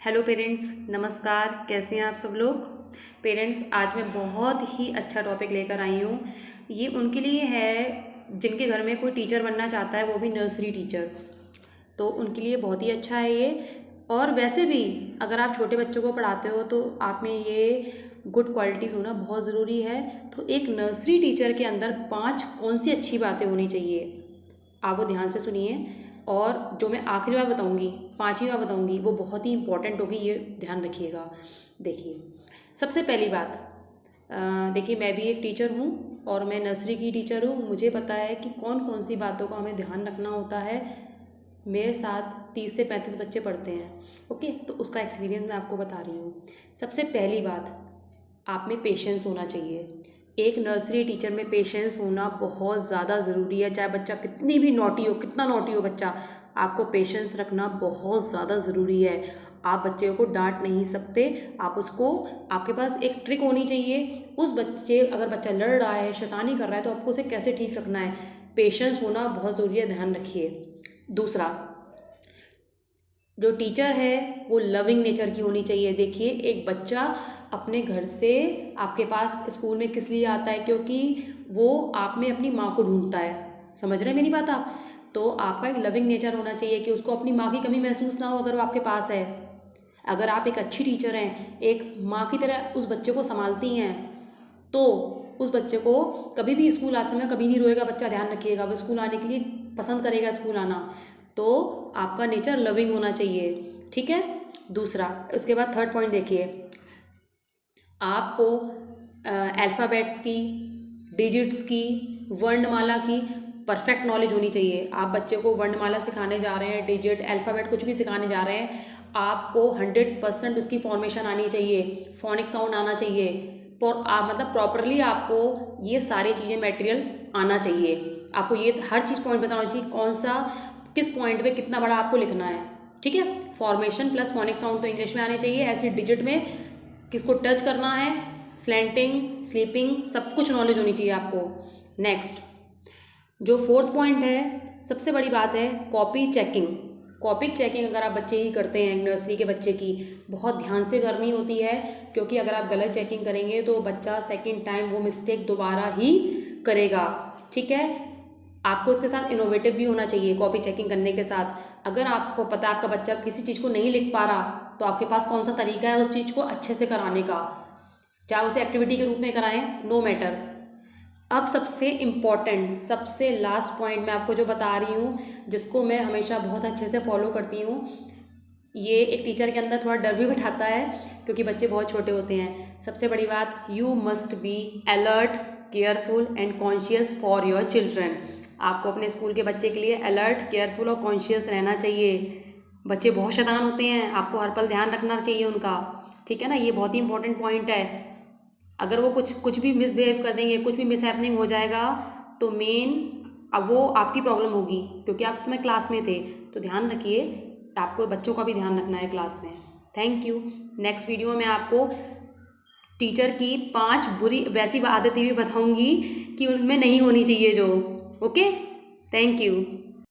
Hello parents, नमस्कार। कैसे हैं आप सब लोग। पेरेंट्स, आज मैं बहुत ही अच्छा टॉपिक लेकर आई हूँ। ये उनके लिए है जिनके घर में कोई टीचर बनना चाहता है, वो भी नर्सरी टीचर। तो उनके लिए बहुत ही अच्छा है ये। और वैसे भी अगर आप छोटे बच्चों को पढ़ाते हो तो आप में ये गुड क्वालिटीज़ होना बहुत ज़रूरी है। तो एक नर्सरी टीचर के अंदर 5 कौन सी अच्छी बातें होनी चाहिए, आप वो ध्यान से सुनिए। और जो मैं आखिरी बार बताऊंगी, 5वीं बार बताऊंगी, वो बहुत ही इंपॉर्टेंट होगी, ये ध्यान रखिएगा। देखिए, सबसे पहली बात, देखिए मैं भी एक टीचर हूँ और मैं नर्सरी की टीचर हूँ। मुझे पता है कि कौन कौन सी बातों का हमें ध्यान रखना होता है। मेरे साथ 30 से 35 बच्चे पढ़ते हैं, ओके। तो उसका एक्सपीरियंस मैं आपको बता रही हूँ। सबसे पहली बात, आप में पेशेंस होना चाहिए। एक नर्सरी टीचर में पेशेंस होना बहुत ज़्यादा ज़रूरी है। चाहे बच्चा कितनी भी नॉटी हो, कितना नॉटी हो बच्चा, आपको पेशेंस रखना बहुत ज़्यादा ज़रूरी है। आप बच्चे को डांट नहीं सकते, आप उसको, आपके पास एक ट्रिक होनी चाहिए। उस बच्चे, अगर बच्चा लड़ रहा है, शैतानी कर रहा है, तो आपको उसे कैसे ठीक रखना है। पेशेंस होना बहुत ज़रूरी है, ध्यान रखिए। दूसरा, जो टीचर है वो लविंग नेचर की होनी चाहिए। देखिए, एक बच्चा अपने घर से आपके पास स्कूल में किस लिए आता है, क्योंकि वो आप में अपनी माँ को ढूंढता है। समझ रहे हैं मेरी बात आप। तो आपका एक लविंग नेचर होना चाहिए कि उसको अपनी माँ की कमी महसूस ना हो अगर वो आपके पास है। अगर आप एक अच्छी टीचर हैं, एक माँ की तरह उस बच्चे को संभालती हैं, तो उस बच्चे को कभी भी स्कूल आते समय कभी नहीं रोएगा बच्चा, ध्यान रखिएगा। वो स्कूल आने के लिए पसंद करेगा स्कूल आना। तो आपका नेचर लविंग होना चाहिए, ठीक है। दूसरा, उसके बाद थर्ड पॉइंट देखिए, आपको अल्फ़ाबेट्स की, डिजिट्स की, वर्णमाला की परफेक्ट नॉलेज होनी चाहिए। आप बच्चे को वर्णमाला सिखाने जा रहे हैं, डिजिट, अल्फ़ाबेट कुछ भी सिखाने जा रहे हैं, आपको 100% उसकी फॉर्मेशन आनी चाहिए, फोनिक साउंड आना चाहिए। मतलब प्रॉपरली आपको ये सारी चीज़ें, मटेरियल आना चाहिए। आपको ये हर चीज़ पॉइंट बताना चाहिए, कौन सा किस पॉइंट पे कितना बड़ा आपको लिखना है, ठीक है। फॉर्मेशन प्लस फोनिक साउंड तो इंग्लिश में आने चाहिए। ऐसे डिजिट में किसको टच करना है, स्लैंटिंग, स्लीपिंग, सब कुछ नॉलेज होनी चाहिए आपको। नेक्स्ट, जो फोर्थ पॉइंट है, सबसे बड़ी बात है कॉपी चेकिंग। कॉपी चेकिंग अगर आप बच्चे ही करते हैं, नर्सरी के बच्चे की, बहुत ध्यान से करनी होती है। क्योंकि अगर आप गलत चेकिंग करेंगे तो बच्चा सेकंड टाइम वो मिस्टेक दोबारा ही करेगा, ठीक है। आपको उसके साथ इनोवेटिव भी होना चाहिए कॉपी चेकिंग करने के साथ। अगर आपको पता है आपका बच्चा किसी चीज़ को नहीं लिख पा रहा, तो आपके पास कौन सा तरीका है उस चीज़ को अच्छे से कराने का, चाहे उसे एक्टिविटी के रूप में कराएं, नो मैटर। अब सबसे इम्पॉर्टेंट, सबसे लास्ट पॉइंट मैं आपको जो बता रही हूँ, जिसको मैं हमेशा बहुत अच्छे से फॉलो करती हूँ, ये एक टीचर के अंदर थोड़ा डर भी बिठाता है क्योंकि बच्चे बहुत छोटे होते हैं। सबसे बड़ी बात, you must be alert, careful and conscious for your children. आपको अपने स्कूल के बच्चे के लिए अलर्ट, केयरफुल और कॉन्शियस रहना चाहिए। बच्चे बहुत शैतान होते हैं, आपको हर पल ध्यान रखना चाहिए उनका, ठीक है ना। ये बहुत ही इंपॉर्टेंट पॉइंट है। अगर वो कुछ भी मिसबिहेव कर देंगे, कुछ भी मिसहैपनिंग हो जाएगा, तो मेन अब वो आपकी प्रॉब्लम होगी, क्योंकि आप उस समय क्लास में थे। तो ध्यान रखिए, आपको बच्चों का भी ध्यान रखना है क्लास में। Thank you. नेक्स्ट वीडियो में आपको टीचर की 5 बुरी वैसी आदतें भी बताऊंगी कि उनमें नहीं होनी चाहिए जो, ओके। Thank you.